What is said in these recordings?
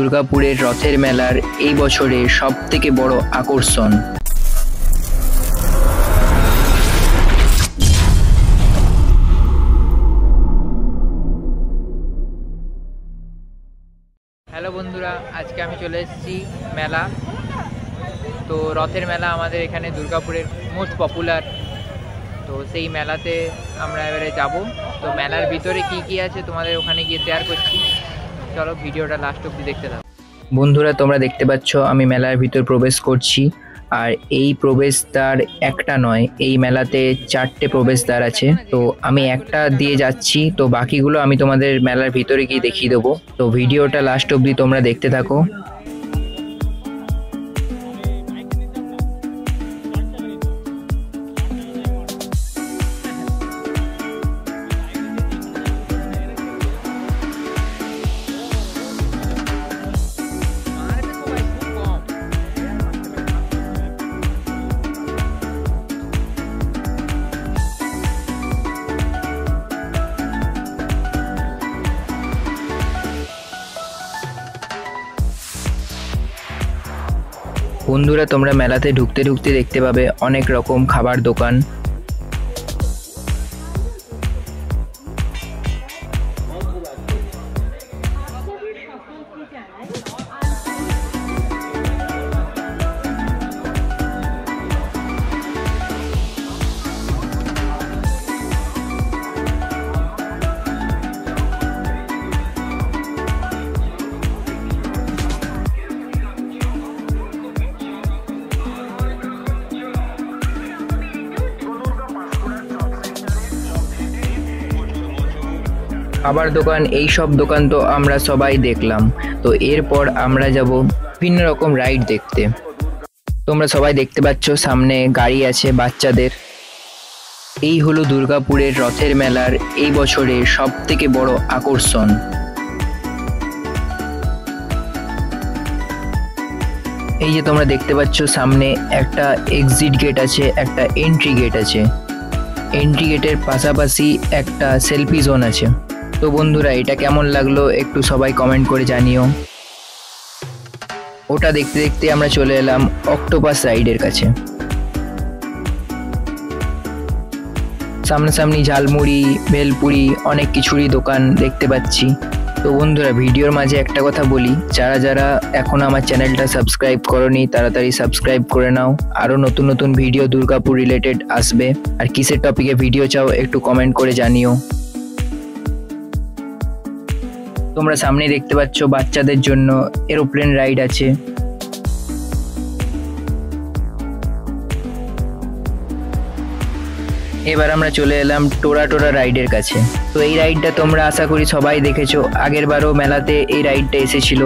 দুর্গাপুরের রথের মেলার এই বছরের সবথেকে বড় আকর্ষণ। হ্যালো বন্ধুরা, আজকে আমি চলে এসেছি মেলা। তো রথের মেলা আমাদের এখানে দুর্গাপুরের মোস্ট পপুলার। তো সেই মেলাতে আমরা এবারে যাব। তো মেলার ভিতরে কি কি আছে তোমাদের ওখানে গিয়ে শেয়ার করছি, চলো ভিডিওটা লাস্ট অবধি দেখতে দাও। বন্ধুরা, তোমরা দেখতে পাচ্ছ আমি মেলার ভিতর প্রবেশ করছি। আর এই প্রবেশদ্বার একটা নয়, এই মেলাতে 4টে প্রবেশদ্বার আছে। তো আমি একটা দিয়ে যাচ্ছি, তো বাকিগুলো আমি তোমাদের মেলার ভিতরে গিয়ে দেখিয়ে দেবো। তো ভিডিওটা লাস্ট অবধি তোমরা দেখতে থাকো। বন্ধুরা, তোমরা মেলাতে ঢুকতে ঢুকতে দেখতে পাবে অনেক রকম খাবার দোকান। খাবার দোকান, এই সব দোকান তো আমরা সবাই দেখলাম। তো এরপর আমরা যাব বিভিন্ন রকম রাইড দেখতে। তোমরা সবাই দেখতে পাচ্ছ সামনে গাড়ি আছে বাচ্চাদের। এই হলো দুর্গাপুরের রথের মেলার এই বছরের সবথেকে বড় আকর্ষণ। এই যে তোমরা দেখতে পাচ্ছ সামনে একটা এক্সিট গেট আছে, একটা এন্ট্রি গেট আছে। এন্ট্রি গেটের পাশাপাশি একটা সেলফি জোন আছে। তো বন্ধুরা, এটা কেমন লাগলো একটু সবাই কমেন্ট করে জানিও। ওটা দেখতে দেখতে আমরা চলে এলাম অক্টোপাস রাইডের কাছে। সামনাসামনি ঝালমুড়ি, ভেলপুরি, অনেক কিছুরই দোকান দেখতে পাচ্ছি। তো বন্ধুরা, ভিডিওর মাঝে একটা কথা বলি, যারা যারা এখন আমার চ্যানেলটা সাবস্ক্রাইব করোনি তাড়াতাড়ি সাবস্ক্রাইব করে নাও। আরও নতুন নতুন ভিডিও দুর্গাপুর রিলেটেড আসবে। আর কিসের টপিকে ভিডিও চাও একটু কমেন্ট করে জানিও। তোমরা সামনে দেখতে পাচ্ছ বাচ্চাদের জন্য এরোপ্লেন রাইড আছে। এবার আমরা চলে এলাম টোরা টোরা রাইডের কাছে। তো এই রাইডটা তোমরা আশা করি সবাই দেখেছো, আগের বারও মেলাতে এই রাইডটা এসেছিল।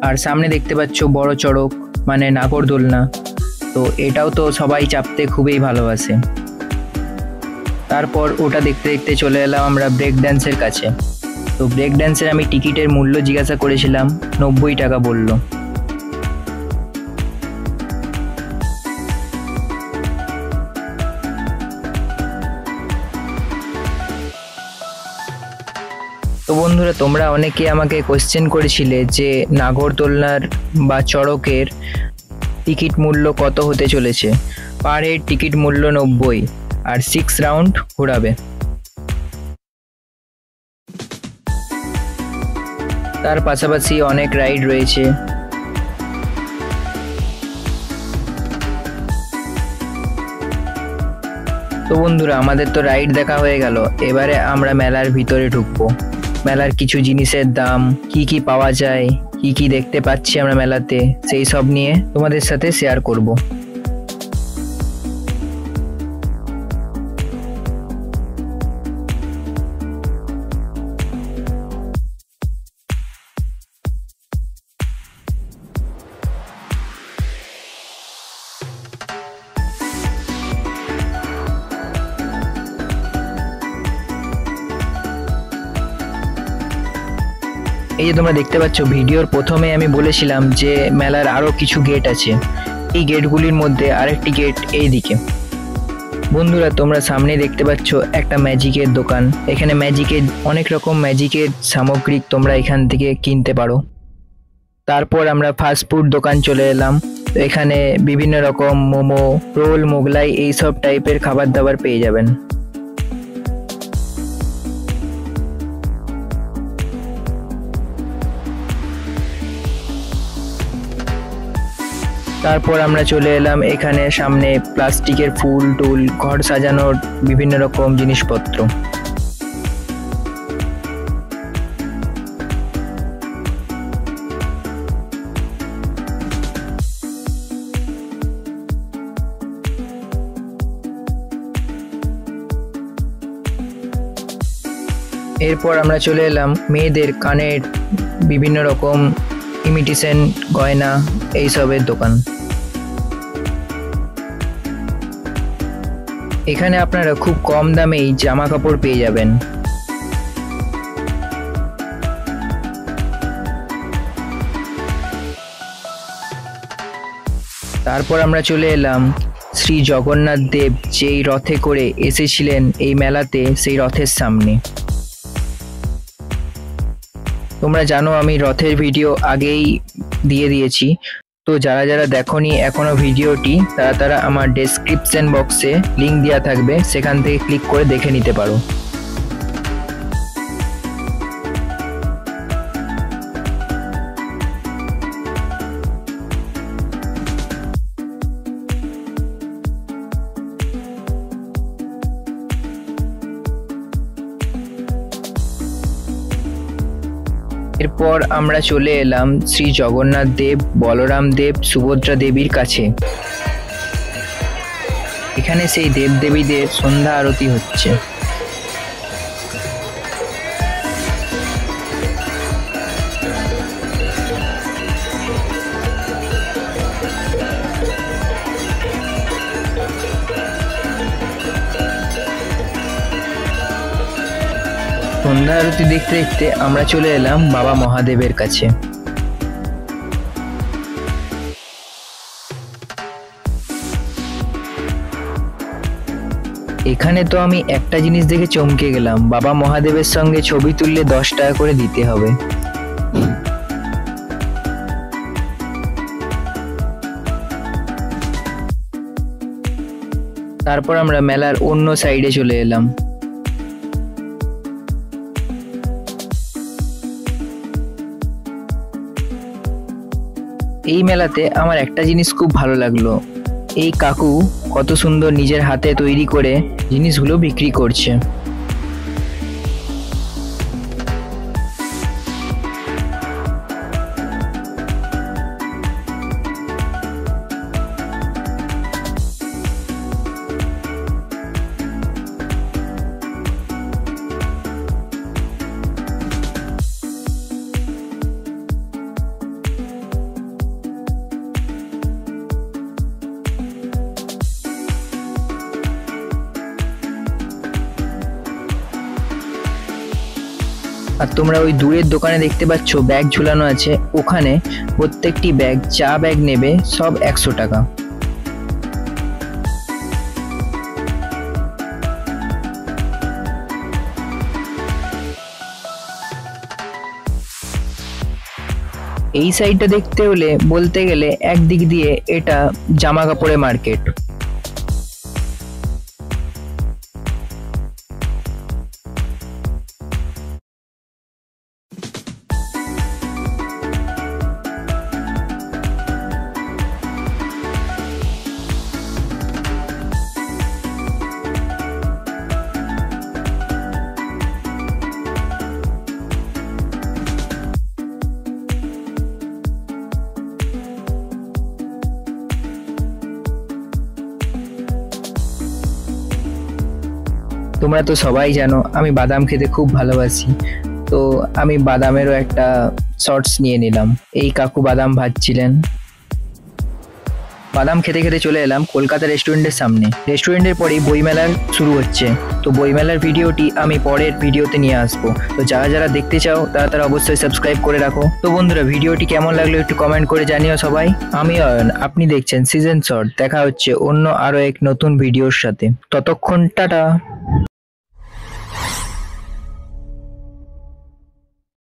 আর সামনে দেখতে পাচ্ছ বড় চড়ক, মানে নাগরদোলনা। তো এটাও তো সবাই চাপতে খুবই ভালোবাসে। তারপর ওটা দেখতে দেখতে চলে এলাম আমরা ব্রেক ড্যান্সের কাছে। তো ব্রেক ড্যান্সের আমি টিকিটের মূল্য জিজ্ঞাসা করেছিলাম, 90 টাকা বলল। তো বন্ধুরা, তোমরা অনেকে আমাকে কোয়েশ্চেন করেছিলে যে নাগরদোলনার বা চড়কের টিকিট মূল্য কত হতে চলেছে। পার হেড টিকিট মূল্য 90, আর 6 রাউন্ড ঘোরাবে। তার পাশাপাশি অনেক রাইড রয়েছে। তো বন্ধুরা, আমাদের তো রাইড দেখা হয়ে গেল। এবারে আমরা মেলার ভিতরে ঢুকবো। মেলার কিছু জিনিসের দাম, কি কি পাওয়া যায়, কি কি দেখতে পাচ্ছি আমরা মেলাতে, সেই সব নিয়ে তোমাদের সাথে শেয়ার করব। এই যে তোমরা দেখতে পাচ্ছ, ভিডিওর প্রথমে আমি বলেছিলাম যে মেলার আরো কিছু গেট আছে। এই গেটগুলির মধ্যে আরেকটি গেট এইদিকে। বন্ধুরা, তোমরা সামনে দেখতে পাচ্ছ একটা ম্যাজিকের দোকান। এখানে ম্যাজিকের অনেক রকম ম্যাজিকের সামগ্রী তোমরা এখান থেকে কিনতে পারো। তারপর আমরা ফাস্টফুড দোকান চলে এলাম। এখানে বিভিন্ন রকম মোমো, রোল, মোগলাই এইসব টাইপের খাবার দাবার পেয়ে যাবেন। তারপর আমরা চলে এলাম এখানে সামনে প্লাস্টিকের ফুল টুল, ঘর সাজানোর বিভিন্ন রকম জিনিসপত্র। এরপর আমরা চলে এলাম মেয়েদের কানের বিভিন্ন রকম ইমিটেশন গয়না এইসবের দোকান। এখানে আপনারা খুব কম দামেই জামা কাপড় পেয়ে যাবেন। তারপর আমরা চলে এলাম শ্রী জগন্নাথ দেব যেই রথে করে এসেছিলেন এই মেলাতে, সেই রথের সামনে। তোমরা জানো আমি রথের ভিডিও আগেই দিয়ে দিয়েছি, তো যারা যারা দেখোনি এখনো ভিডিওটি, তারা আমার ডেসক্রিপশন বক্সে লিংক দেওয়া থাকবে, সেখান থেকে ক্লিক করে দেখে নিতে পারো। এরপর আমরা চলে এলাম শ্রী জগন্নাথ দেব, বলরাম দেব, সুভদ্রা দেবীর কাছে। এখানে সেই দেব দেবীদের সন্ধ্যা আরতি হচ্ছে। সন্ধ্যা আরতি দেখতে দেখতে আমরা চলে এলাম বাবা মহাদেবের কাছে। এখানে তো আমি একটা জিনিস দেখে চমকে গেলাম, বাবা মহাদেবের সঙ্গে ছবি তুললে 10 টাকা করে দিতে হবে। তারপর আমরা মেলার অন্য সাইডে চলে এলাম। এই মেলাতে আমার একটা জিনিস খুব ভালো লাগলো, এই কাকু কত সুন্দর নিজের হাতে তৈরি করে জিনিসগুলো বিক্রি করছে। আর তোমরা ওই দূরের দোকানে দেখতে পাচ্ছ ব্যাগ ঝুলানো আছে, ওখানে প্রত্যেকটি ব্যাগ যা ব্যাগ নেবে সব 100 টাকা। এই সাইডটা দেখতে হলে বলতে গেলে একদিক দিয়ে এটা জামা কাপড়ের মার্কেট। তোমরা তো সবাই জানো আমি বাদাম খেতে খুব ভালোবাসি, তো আমি বাদামেরও একটা শর্টস নিয়ে নিলাম। এই কাকু বাদাম ভাজছিলেন। বাদাম খেতে খেতে চলে এলাম কলকাতা রেস্টুরেন্টের সামনে। রেস্টুরেন্টের পরেই বইমেলার শুরু হচ্ছে, তো বইমেলার ভিডিওটি আমি পরের ভিডিওতে নিয়ে আসবো। তো যারা যারা দেখতে চাও তারা অবশ্যই সাবস্ক্রাইব করে রাখো। তো বন্ধুরা, ভিডিওটি কেমন লাগলো একটু কমেন্ট করে জানিও সবাই। আমি অয়ন, আপনি দেখছেন সিজন শর্ট। দেখা হচ্ছে অন্য আরো এক নতুন ভিডিওর সাথে। ততক্ষণ টাটা।